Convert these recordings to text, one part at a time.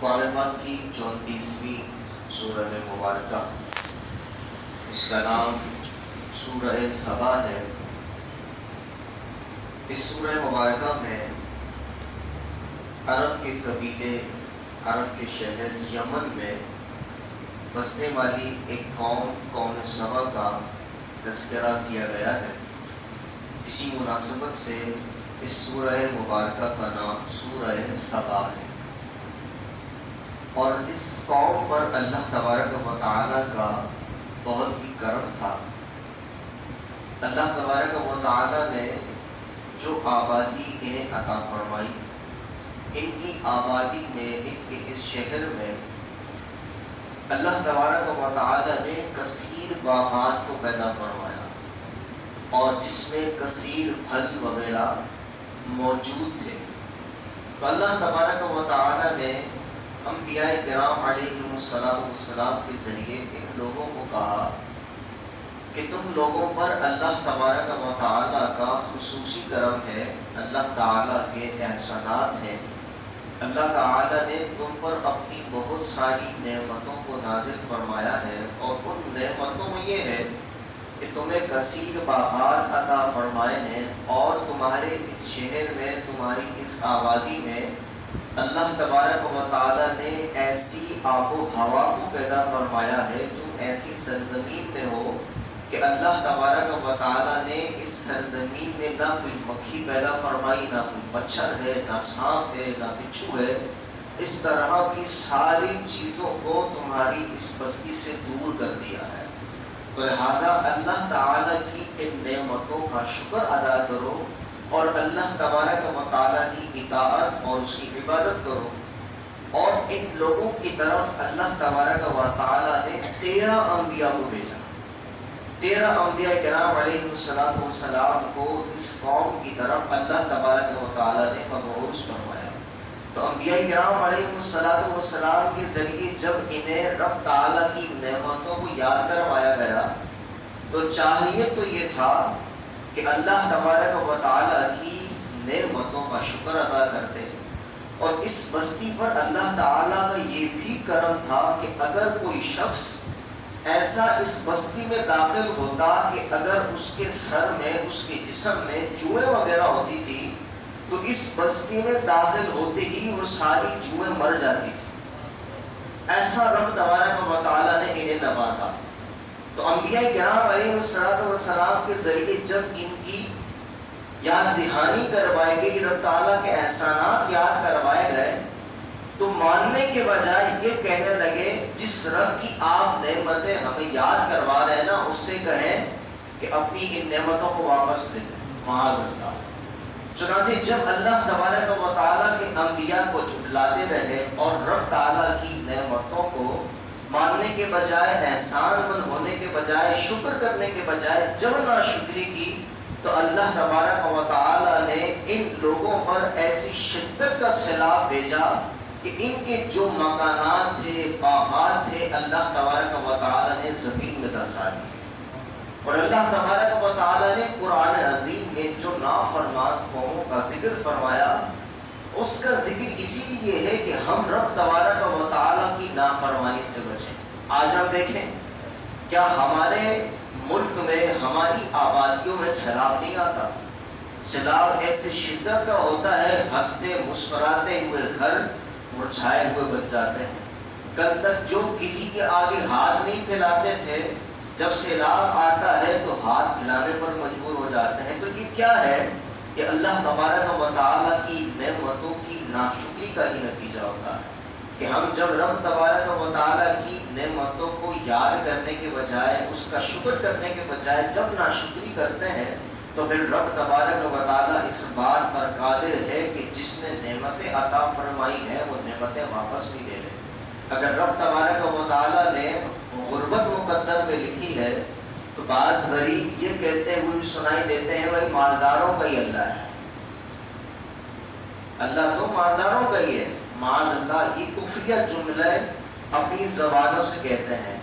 قرآن پاک کی 34ویں سورہ مبارکہ، اس کا نام سورہ سبا ہے۔ اس سورہ مبارکہ میں عرب کے قبیلے، عرب کے شہر یمن میں بسنے والی ایک قوم سبا کا تذکرہ کیا گیا ہے۔ اسی مناسبت سے اس سورہ مبارکہ کا نام سورہ سبا ہے، اور اس قوم پر اللہ تبارک و تعالیٰ کا بہت ہی کرم تھا۔ اللہ تبارک و تعالیٰ نے جو آبادی انہیں عطا فرمائی، ان کی آبادی میں، ان کے اس شہر میں اللہ تبارک و تعالیٰ نے کثیر باغات کو پیدا فرمایا، اور جس میں کثیر پھل وغیرہ موجود تھے۔ تو اللہ تبارک و تعالیٰ نے انبیاء کرام علیہ السلام کے ذریعے ان لوگوں کو کہا کہ تم لوگوں پر اللہ تبارک و تعالیٰ کا خصوصی کرم ہے، اللہ تعالیٰ کے احسانات ہیں۔ اللہ تعالیٰ نے تم پر اپنی بہت ساری نعمتوں کو نازل فرمایا ہے، اور ان نعمتوں میں یہ ہے کہ تمہیں کثیر باغات عطا فرمائے ہیں، اور تمہارے اس شہر میں، تمہاری اس آبادی میں اللہ تبارک و تعالیٰ نے ایسی آب و ہوا کو پیدا فرمایا ہے، تم ایسی سرزمین میں ہو کہ اللہ تبارک و تعالیٰ نے اس سرزمین میں نہ کوئی مکھی پیدا فرمائی، نہ کوئی مچھر ہے، نہ سانپ ہے، نہ بچھو ہے۔ اس طرح کی ساری چیزوں کو تمہاری اس بستی سے دور کر دیا ہے۔ تو لہٰذا اللہ تعالیٰ کی ان نعمتوں کا شکر ادا کرو، اور اللہ تبارک و تعالیٰ کی اطاعت اور اس کی عبادت کرو۔ اور ان لوگوں کی طرف اللہ تبارک و تعالیٰ نے 13 انبیاء کو بھیجا۔ 13 انبیاء کرام علیہ السلام کو اس قوم کی طرف اللہ تبارک و تعالیٰ نے مبعوث فرمایا۔ تو انبیاء کرام علیہ السلام کے ذریعے جب انہیں رب تعالیٰ کی نعمتوں کو یاد کروایا گیا، تو چاہیے تو یہ تھا کہ اللہ تبارک و تعالیٰ کی نعمتوں کا شکر ادا کرتے، اور اس بستی پر اللہ تعالیٰ کا یہ بھی کرم تھا کہ اگر کوئی شخص ایسا اس بستی میں داخل ہوتا کہ اگر اس کے سر میں، اس کے جسم میں جوئیں وغیرہ ہوتی تھی، تو اس بستی میں داخل ہوتے ہی وہ ساری جوئیں مر جاتی تھی۔ ایسا رب تبارک و تعالیٰ نے انہیں نوازا۔ تو انبیاء کرام علیہ السلام کے ذریعے جب ان کی یاد دہانی کروائی گئی، رب تعالیٰ کے احسانات یاد کروائے گئے، تو ماننے کے بجائے یہ کہنے لگے جس رب کی آپ نعمتیں ہمیں یاد کروا رہے ہیں نا، اس سے کہیں کہ اپنی ان نعمتوں کو واپس دے دیں، معاذ اللہ۔ چنانچہ جب اللہ تبارک و تعالیٰ کے انبیاء کو جھٹلاتے رہے اور رب تعالیٰ کی نعمتوں کو ماننے کے بجائے، احسان مند ہونے کے بجائے، شکر کرنے کے بجائے جب ناشکری کی، تو اللہ تبارک و تعالیٰ نے ان لوگوں پر ایسی شدت کا سیلاب بھیجا کہ ان کے جو مکانات تھے، باغات تھے، اللہ تبارک و تعالیٰ نے زمین میں دھسا دیے۔ اور اللہ تبارک و تعالیٰ نے قرآن عظیم میں جو نافرمان قوموں کا ذکر فرمایا، اس کا ذکر اسی لیے ہے کہ ہم رب تبارک و تعالیٰ کی نافرمانی سے بچیں۔ آج ہم دیکھیں کیا ہمارے ملک میں، ہماری آبادیوں میں سیلاب نہیں آتا؟ سیلاب ایسے شدت کا ہوتا ہے، ہنستے مسکراتے ہوئے گھر مرجھائے ہوئے بن جاتے ہیں۔ کل تک جو کسی کے آگے ہاتھ نہیں پھیلاتے تھے، جب سیلاب آتا ہے تو ہاتھ پھیلانے پر مجبور ہو جاتے ہیں۔ تو یہ کیا ہے؟ کہ اللہ تبارک و تعالیٰ کی نعمتوں کی ناشکری کا ہی نتیجہ ہوتا ہے، کہ ہم جب رب تبارک و تعالیٰ کی نعمتوں کو یاد کرنے کے بجائے، اس کا شکر کرنے کے بجائے جب ناشکری کرتے ہیں، تو پھر رب تبارک و تعالیٰ اس بات پر قادر ہے کہ جس نے نعمتیں عطا فرمائی ہیں وہ نعمتیں واپس بھی دے دے۔ اگر رب تبارک و تعالیٰ نے غربت مقدر میں لکھی ہے، تو بعض غریب یہ کہتے ہوئے بھی سنائی دیتے ہیں بھائی مالداروں کا ہی اللہ ہے، اللہ تو مالداروں کا ہی ہے۔ معاذ اللہ، یہ کفریہ جملہ اپنی زبانوں سے کہتے ہیں۔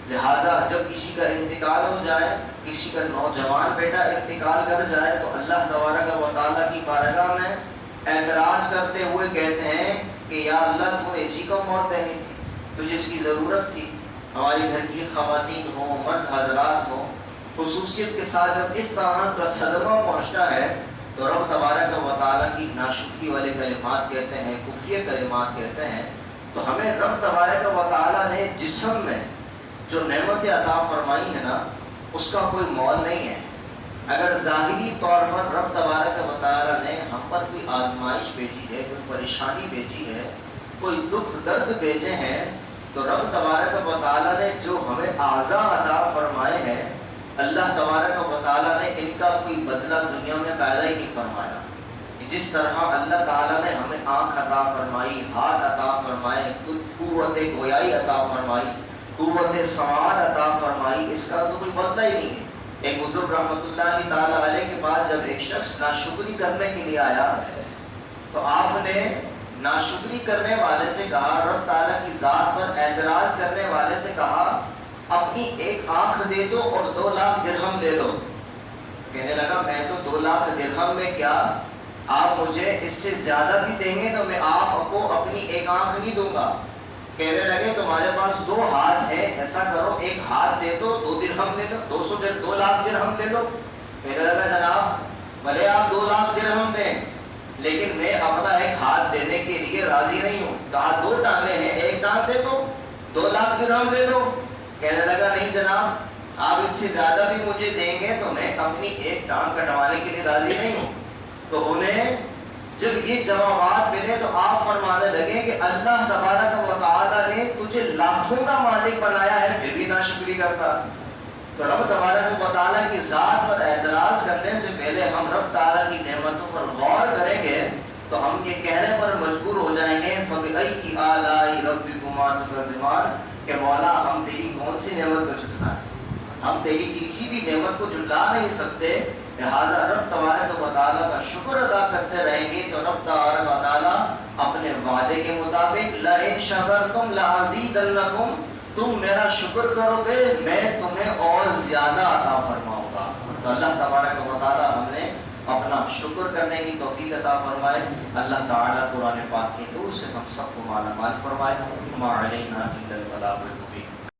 لہٰذا جب کسی کا انتقال ہو جائے، کسی کا نوجوان بیٹا انتقال کر جائے، تو اللہ تبارک و تعالیٰ کی بارگاہ میں اعتراض کرتے ہوئے کہتے ہیں کہ یا اللہ تو نے اسی کو موت دینی تھی، تجھے اس کی ضرورت تھی. ہماری گھر کی خواتین ہوں، مرد حضرات ہوں، خصوصیت کے ساتھ جب اس طرح کا صدمہ پہنچتا ہے تو رب تبارک و تعالیٰ کی ناشکری والے کلمات کہتے ہیں، کفریہ کلمات کہتے ہیں. تو ہمیں رب تبارک و تعالیٰ نے جسم میں جو نعمت عطا فرمائی ہے نا، اس کا کوئی مول نہیں ہے. اگر ظاہری طور پر رب تبارک و تعالیٰ نے ہم پر کوئی آزمائش بھیجی ہے، کوئی پریشانی بھیجی ہے، کوئی دکھ درد بھیجے ہیں، تو رب تبارک و تعالیٰ نے جو ہمیں اعضاء عطا فرمائے ہیں، اللہ تبارک و تعالیٰ نے ان کا کوئی بدلہ دنیا میں پیدا ہی نہیں فرمایا. جس طرح اللہ تعالیٰ نے ہمیں آنکھ عطا فرمائی، ہاتھ عطا فرمائے، قوت گویائی عطا فرمائی، قوت سماعت عطا فرمائی، اس کا تو کوئی بدلہ ہی نہیں ہے. ایک بزرگ رحمۃ اللہ تعالیٰ علیہ کے پاس جب ایک شخص ناشکری کرنے کے لیے آیا تو آپ نے ناشکری کرنے والے سے کہا، رب تعالیٰ کی ذات پر اعتراض کرنے والے سے کہا، اپنی ایک آنکھ دے دو اور 2 لاکھ درہم لے لو. کہنے لگا میں تو 2 لاکھ درہم میں کیا، آپ مجھے اس سے زیادہ بھی دیں گے تو میں آپ کو اپنی ایک آنکھ نہیں دوں گا. کہنے لگے تمہارے پاس 2 ہاتھ ہیں، ایسا کرو 1 ہاتھ دے دو، 2 درہم لے لو، 2 لاکھ درہم لے لو. کہنے لگا جناب بھلے آپ 2 لاکھ درہم دیں لیکن میں اپنا 1 ہاتھ دینے کے لیے راضی نہیں ہوں. کہا 2 ٹانگیں ہیں، 1 ٹانگ دے دو، 2 لاکھ درہم لے لو. کہنے لگا نہیں جناب آپ اس سے زیادہ بھی مجھے دیں گے تو میں اپنی 1 ٹانگ کٹوانے کے لیے راضی نہیں ہوں. تو انہیں جب یہ جوابات ملے تو آپ فرمانے لگے کہ اللہ تبارک و تعالیٰ نے تجھے لاکھوں کا مالک بنایا ہے پھر بھی ناشکری کرتا. تو رب تبارک و تعالیٰ کی ذات پر اعتراض کرنے سے پہلے ہم رب تعالیٰ کی نعمتوں پر غور کریں گے تو ہم یہ کہنے پر مجبور ہو جائیں گے فَبِأَيِّ آلَاءِ رَبِّكُمَا تُكَذِّبَانِ کہ مولا ہم تیری کون سی نعمت کو جھٹلائیں، ہم تیری کسی بھی نعمت کو جھٹلا نہیں سکتے. لہذا رب تبارک و تعالیٰ کا شکر ادا کرتے رہیں گے تو رب تبارک و تعالیٰ اپنے وعدے کے مطابق لَئِن شَكَرْتُمْ لَأَزِيدَنَّكُمْ، تم میرا شکر کرو گے میں تمہیں اور زیادہ عطا فرماؤں گا. تو اللہ تبارک و تعالیٰ ہم نے اپنا شکر کرنے کی توفیق عطا فرمائے. اللہ تعالیٰ قرآن پاک کے نور سے ہم سب کو مالا مال فرمائے. ما علینا الا البلاغ.